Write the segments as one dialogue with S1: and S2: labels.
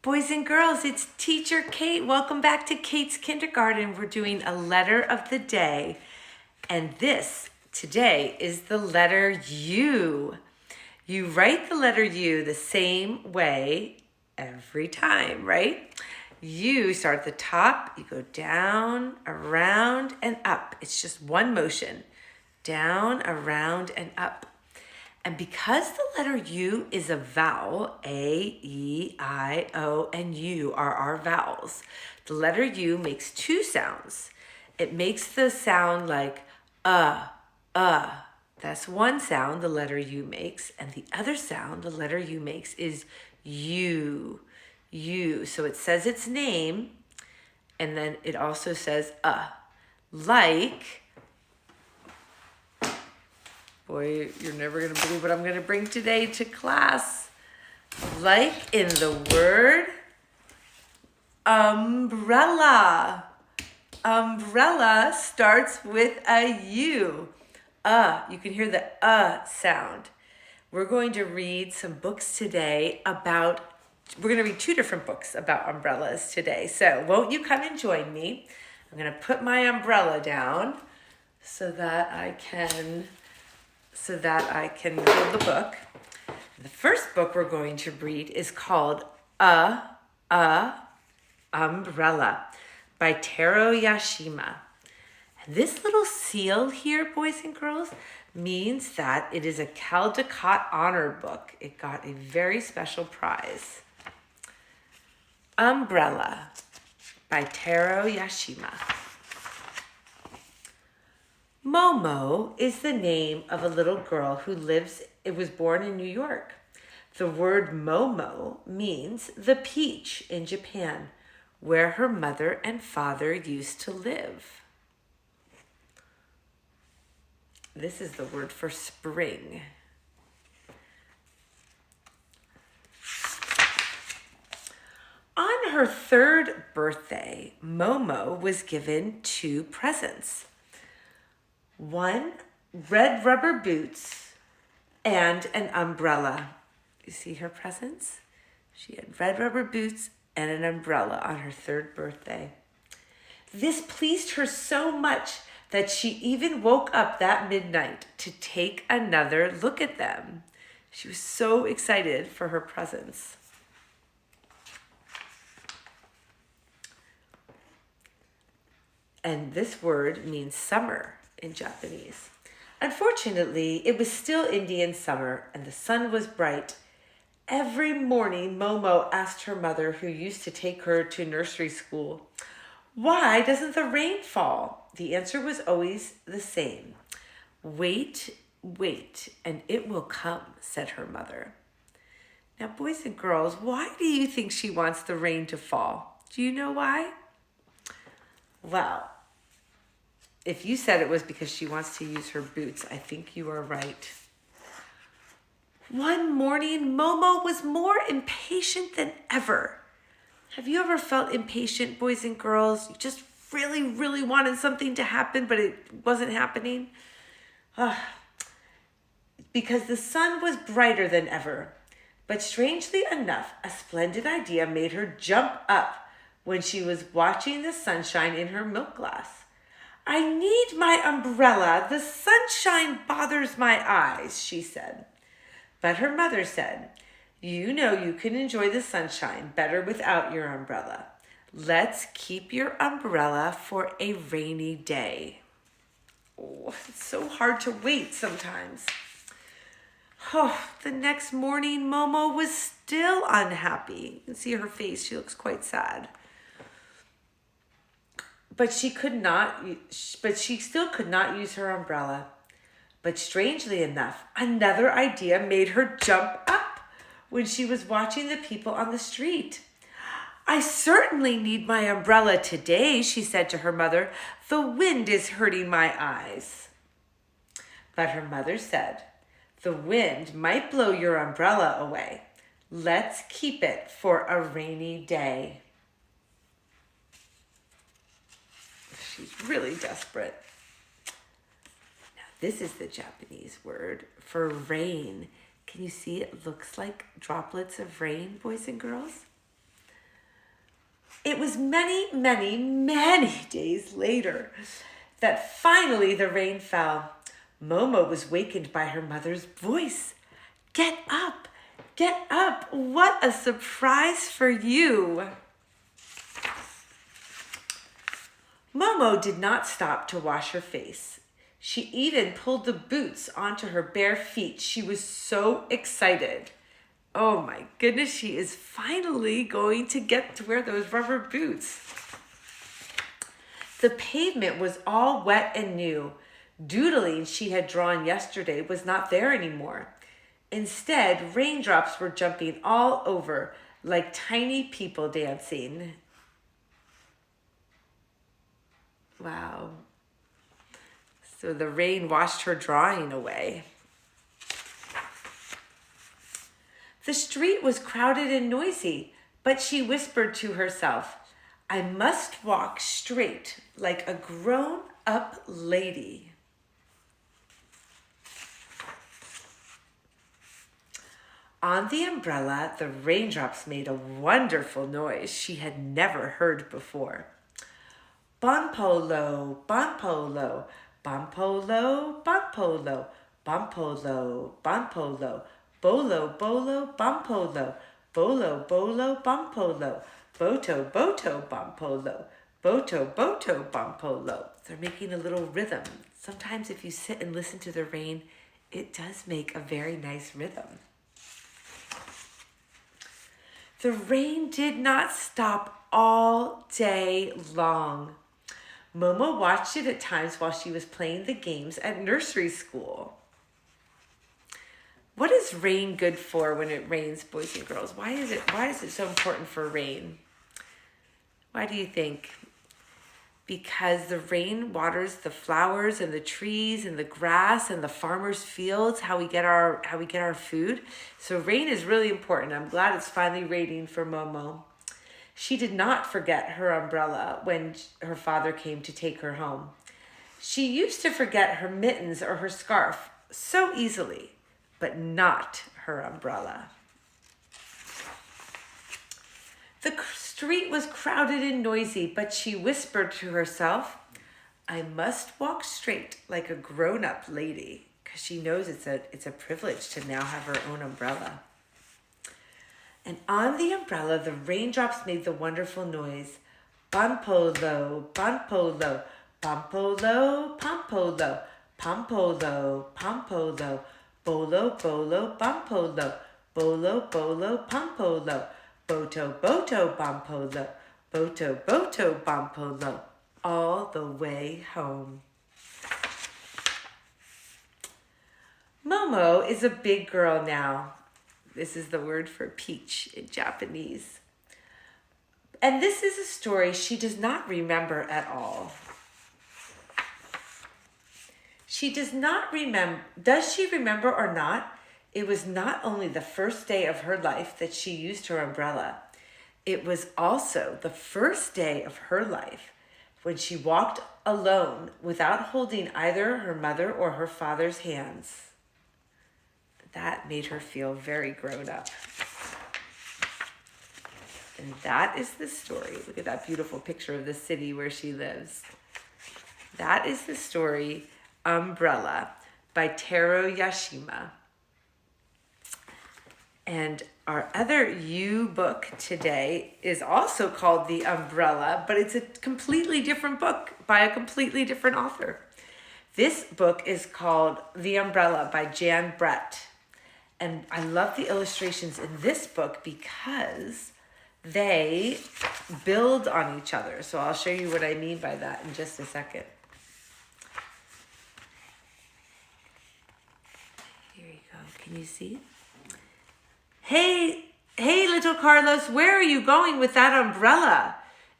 S1: Boys and girls, it's Teacher Kate. Welcome back to Kate's Kindergarten. We're doing a letter of the day. And this today is the letter U. You write the letter U the same way every time, right? You start at the top, you go down, around, and up. It's just one motion. Down, around, and up. And because the letter U is a vowel, A, E, I, O, and U are our vowels, the letter U makes two sounds. It makes the sound like That's one sound the letter U makes. And the other sound the letter U makes is U. So it says its name, and then it also says like, boy, you're never going to believe what I'm going to bring today to class. Like in the word umbrella. Umbrella starts with a U. You can hear the sound. We're going to read some books today we're going to read two different books about umbrellas today. So won't you come and join me? I'm going to put my umbrella down so that I can hold the book. The first book we're going to read is called Umbrella by Taro Yashima. And this little seal here, boys and girls, means that it is a Caldecott Honor book. It got a very special prize. Umbrella by Taro Yashima. Momo is the name of a little girl it was born in New York. The word Momo means the peach in Japan, where her mother and father used to live. This is the word for spring. On her third birthday, Momo was given two presents. One, red rubber boots and an umbrella. You see her presents? She had red rubber boots and an umbrella on her third birthday. This pleased her so much that she even woke up that midnight to take another look at them. She was so excited for her presents. And this word means summer in Japanese. Unfortunately, it was still Indian summer and the sun was bright. Every morning, Momo asked her mother, who used to take her to nursery school, "Why doesn't the rain fall?" The answer was always the same. "Wait, and it will come," said her mother. Now, boys and girls, why do you think she wants the rain to fall? Do you know why? Well, if you said it was because she wants to use her boots, I think you are right. One morning, Momo was more impatient than ever. Have you ever felt impatient, boys and girls? You just really, really wanted something to happen, but it wasn't happening? Because the sun was brighter than ever. But strangely enough, a splendid idea made her jump up when she was watching the sunshine in her milk glass. "I need my umbrella. The sunshine bothers my eyes," she said. But her mother said, "You know you can enjoy the sunshine better without your umbrella. Let's keep your umbrella for a rainy day." Oh, it's so hard to wait sometimes. The next morning, Momo was still unhappy. You can see her face. She looks quite sad. But she still could not use her umbrella. But strangely enough, another idea made her jump up when she was watching the people on the street. "I certainly need my umbrella today," she said to her mother. "The wind is hurting my eyes." But her mother said, "The wind might blow your umbrella away. Let's keep it for a rainy day." She's really desperate. Now, this is the Japanese word for rain. Can you see it looks like droplets of rain, boys and girls? It was many, many, many days later that finally the rain fell. Momo was wakened by her mother's voice. Get up, get up. What a surprise for you. Momo did not stop to wash her face. She even pulled the boots onto her bare feet. She was so excited. Oh my goodness, she is finally going to get to wear those rubber boots. The pavement was all wet and new. Doodling she had drawn yesterday was not there anymore. Instead, raindrops were jumping all over like tiny people dancing. Wow. So the rain washed her drawing away. The street was crowded and noisy, but she whispered to herself, I must walk straight like a grown-up lady. On the umbrella, the raindrops made a wonderful noise she had never heard before. Bonpolo, bonpolo, bonpolo, bonpolo, bonpolo, bonpolo, bolo, bolo, bonpolo, bolo, bolo, bonpolo, boto, boto, bonpolo, boto, boto, bonpolo. They're making a little rhythm. Sometimes if you sit and listen to the rain, it does make a very nice rhythm. The rain did not stop all day long. Momo watched it at times while she was playing the games at nursery school. What is rain good for when it rains, boys and girls? Why is it so important for rain? Why do you think? Because the rain waters the flowers and the trees and the grass and the farmers' fields, how we get our food. So rain is really important. I'm glad it's finally raining for Momo. She did not forget her umbrella when her father came to take her home. She used to forget her mittens or her scarf so easily, but not her umbrella. The street was crowded and noisy, but she whispered to herself, I must walk straight like a grown-up lady, because she knows it's a privilege to now have her own umbrella. And on the umbrella, the raindrops made the wonderful noise. Bonpolo, bonpolo, pompolo, pompolo, pompolo, pompolo, bolo, bolo, pompolo, bolo, bolo, pompolo, boto, boto, pompolo, boto, boto, pompolo, all the way home. Momo is a big girl now. This is the word for peach in Japanese. And this is a story she does not remember at all. She does not remember. Does she remember or not? It was not only the first day of her life that she used her umbrella. It was also the first day of her life when she walked alone without holding either her mother or her father's hands. That made her feel very grown up. And that is the story. Look at that beautiful picture of the city where she lives. That is the story, Umbrella, by Taro Yashima. And our other You book today is also called The Umbrella, but it's a completely different book by a completely different author. This book is called The Umbrella by Jan Brett. And I love the illustrations in this book because they build on each other. So I'll show you what I mean by that in just a second. Here you go. Can you see? Hey, little Carlos, where are you going with that umbrella?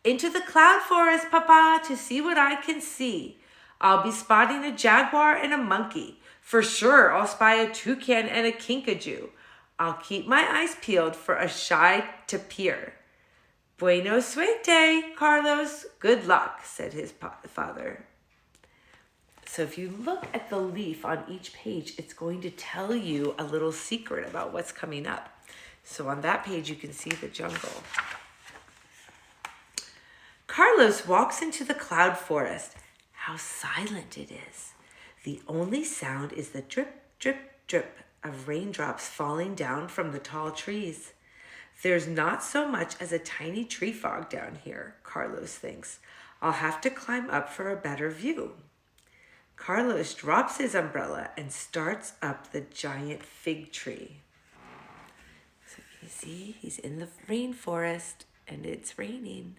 S1: Into the cloud forest, Papa, to see what I can see. I'll be spotting a jaguar and a monkey. For sure, I'll spy a toucan and a kinkajou. I'll keep my eyes peeled for a shy tapir. Bueno suerte, Carlos. Good luck, said his father. So if you look at the leaf on each page, it's going to tell you a little secret about what's coming up. So on that page, you can see the jungle. Carlos walks into the cloud forest. How silent it is. The only sound is the drip, drip, drip of raindrops falling down from the tall trees. There's not so much as a tiny tree frog down here, Carlos thinks. I'll have to climb up for a better view. Carlos drops his umbrella and starts up the giant fig tree. So you see, he's in the rainforest and it's raining.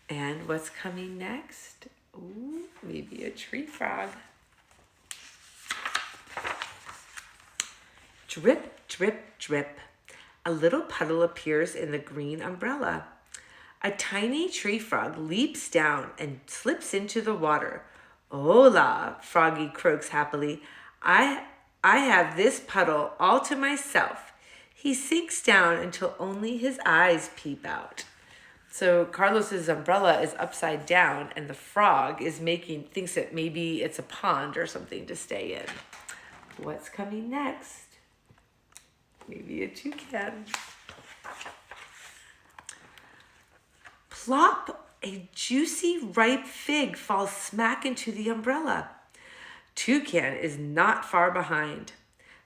S1: And what's coming next? Ooh, maybe a tree frog. Drip, drip, drip. A little puddle appears in the green umbrella. A tiny tree frog leaps down and slips into the water. Hola, Froggy croaks happily. I have this puddle all to myself. He sinks down until only his eyes peep out. So Carlos's umbrella is upside down and the frog thinks that maybe it's a pond or something to stay in. What's coming next? Maybe a toucan. Plop! A juicy, ripe fig falls smack into the umbrella. Toucan is not far behind.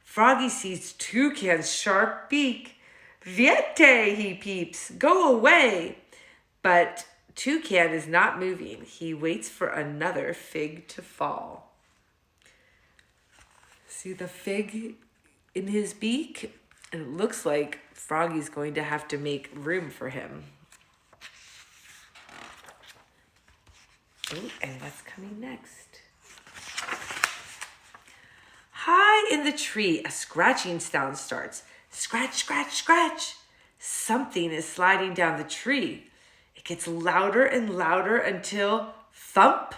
S1: Froggy sees Toucan's sharp beak. Viete, he peeps, go away. But Toucan is not moving. He waits for another fig to fall. See the fig in his beak? And it looks like Froggy's going to have to make room for him. Ooh, and what's coming next? High in the tree, a scratching sound starts. Scratch, scratch, scratch. Something is sliding down the tree. It gets louder and louder until thump.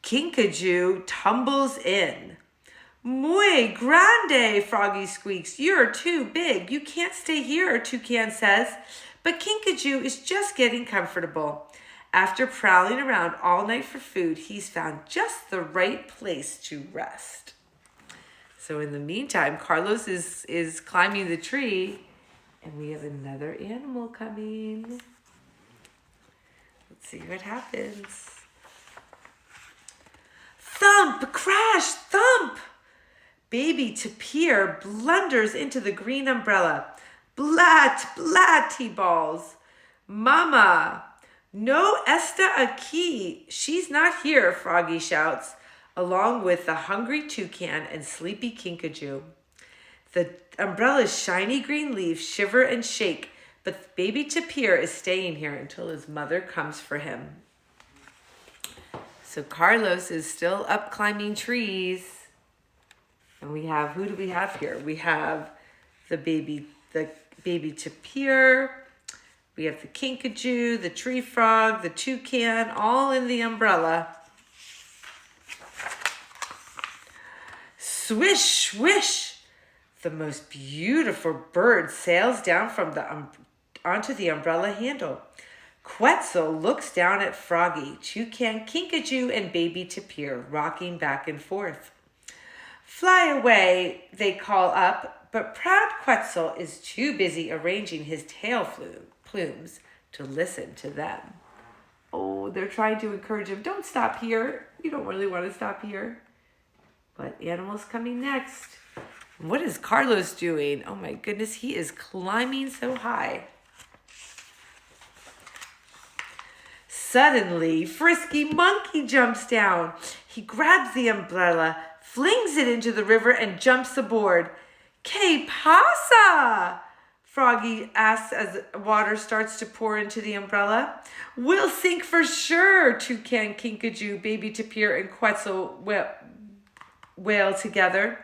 S1: Kinkajou tumbles in. Muy grande, Froggy squeaks. You're too big. You can't stay here, Toucan says. But Kinkajou is just getting comfortable. After prowling around all night for food, he's found just the right place to rest. So in the meantime, Carlos is climbing the tree, and we have another animal coming. Let's see what happens. Thump, crash, thump! Baby Tapir blunders into the green umbrella. Blat, blat, he bawls. Mama, no esta aquí. She's not here, Froggy shouts, along with the hungry toucan and sleepy Kinkajou. The umbrella's shiny green leaves shiver and shake, but baby Tapir is staying here until his mother comes for him. So Carlos is still up climbing trees. And we have, who do we have here? We have the baby Tapir. We have the Kinkajou, the tree frog, the toucan, all in the umbrella. Swish, swish! The most beautiful bird sails down from onto the umbrella handle. Quetzal looks down at Froggy, toucan, Kinkajou, and baby Tapir rocking back and forth. Fly away, they call up, but proud Quetzal is too busy arranging his tail plumes to listen to them. Oh, they're trying to encourage him. Don't stop here. You don't really want to stop here. But animals coming next. What is Carlos doing? Oh my goodness, he is climbing so high. Suddenly, Frisky Monkey jumps down. He grabs the umbrella, flings it into the river, and jumps aboard. ¿Qué pasa? Froggy asks as water starts to pour into the umbrella. We'll sink for sure, Toucan, Kinkajou, baby Tapir, and Quetzal wail together.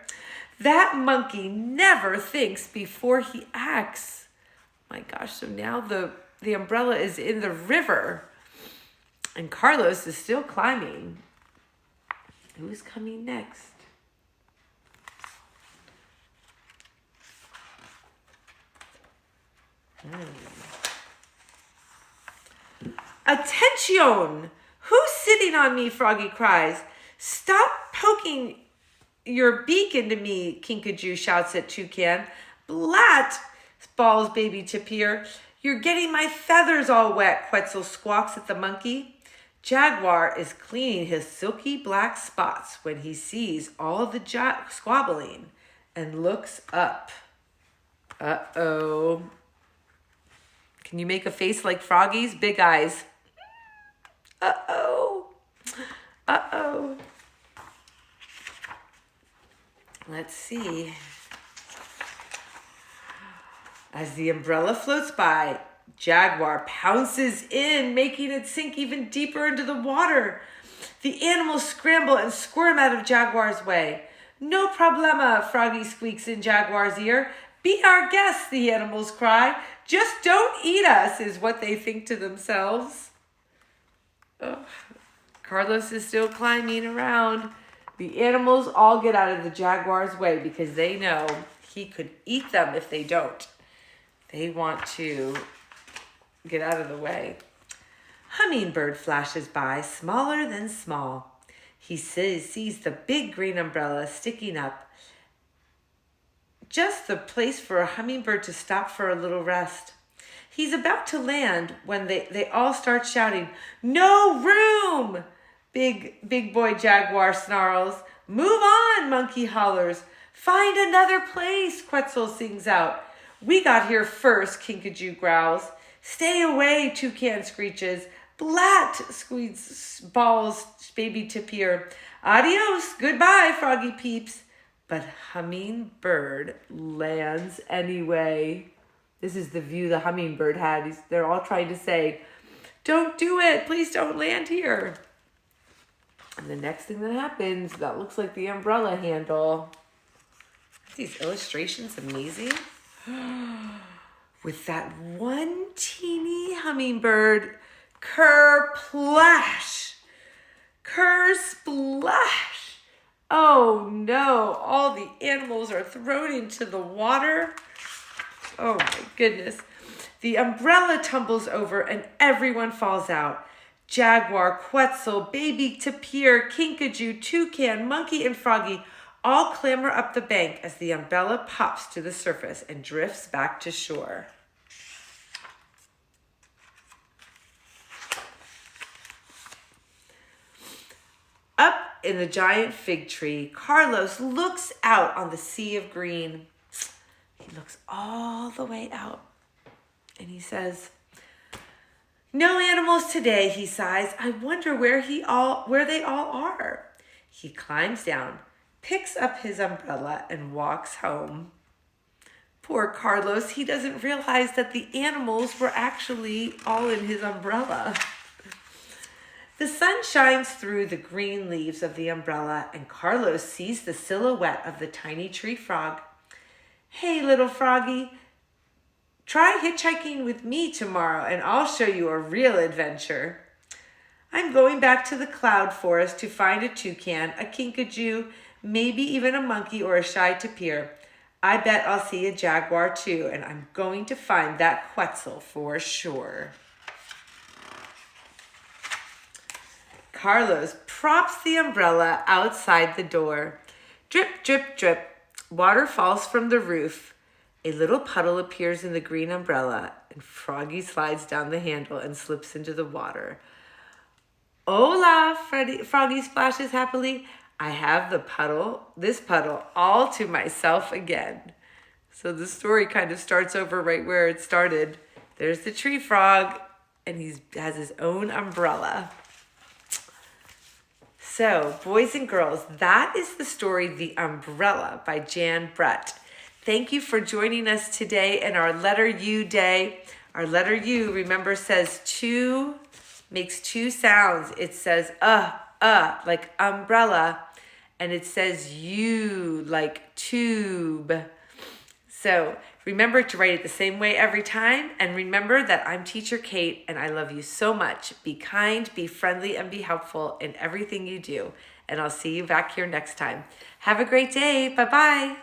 S1: That monkey never thinks before he acts. My gosh, so now the umbrella is in the river. And Carlos is still climbing. Who's coming next? Attention! Who's sitting on me? Froggy cries. Stop poking your beak into me, Kinkajou shouts at Toucan. Blat, bawls baby Tapir. You're getting my feathers all wet, Quetzal squawks at the monkey. Jaguar is cleaning his silky black spots when he sees all the squabbling and looks up. Uh-oh. Can you make a face like Froggy's? Big eyes. Uh-oh. Uh-oh. Let's see. As the umbrella floats by, Jaguar pounces in, making it sink even deeper into the water. The animals scramble and squirm out of Jaguar's way. No problema, Froggy squeaks in Jaguar's ear. Be our guest, the animals cry. Just don't eat us, is what they think to themselves. Oh. Carlos is still climbing around. The animals all get out of the Jaguar's way because they know he could eat them if they don't. They want to get out of the way. Hummingbird flashes by, smaller than small. He sees the big green umbrella sticking up. Just the place for a hummingbird to stop for a little rest. He's about to land when they all start shouting, "No room!" Big boy Jaguar snarls. "Move on," Monkey hollers. "Find another place," Quetzal sings out. "We got here first," Kinkajou growls. "Stay away," Toucan screeches. "Blat," bawls baby Tapir. "Adios, goodbye," Froggy peeps. But Hummingbird lands anyway. This is the view the hummingbird had. They're all trying to say, "Don't do it. Please don't land here." And the next thing that happens, that looks like the umbrella handle. Aren't these illustrations amazing? With that one teeny hummingbird, kerplash, kersplash. Oh no, all the animals are thrown into the water. Oh my goodness. The umbrella tumbles over and everyone falls out. Jaguar, Quetzal, baby Tapir, Kinkajou, Toucan, Monkey, and Froggy all clamber up the bank as the umbrella pops to the surface and drifts back to shore. Up in the giant fig tree, Carlos looks out on the sea of green. He looks all the way out and he says, "No animals today," he sighs. "I wonder where they all are." He climbs down, picks up his umbrella, and walks home. Poor Carlos, he doesn't realize that the animals were actually all in his umbrella. The sun shines through the green leaves of the umbrella, and Carlos sees the silhouette of the tiny tree frog. "Hey, little froggy, try hitchhiking with me tomorrow, and I'll show you a real adventure. I'm going back to the cloud forest to find a toucan, a kinkajou, maybe even a monkey or a shy tapir. I bet I'll see a jaguar too, and I'm going to find that Quetzal for sure." Carlos props the umbrella outside the door. Drip, drip, drip. Water falls from the roof. A little puddle appears in the green umbrella, and Froggy slides down the handle and slips into the water. "Hola," Froggy splashes happily. "I have this puddle, all to myself again." So the story kind of starts over right where it started. There's the tree frog, and he has his own umbrella. So, boys and girls, that is the story The Umbrella by Jan Brett. Thank you for joining us today in our Letter U Day. Our letter U, remember, makes two sounds. It says like umbrella, and it says U like tube. So remember to write it the same way every time. And remember that I'm Teacher Kate and I love you so much. Be kind, be friendly, and be helpful in everything you do. And I'll see you back here next time. Have a great day. Bye-bye.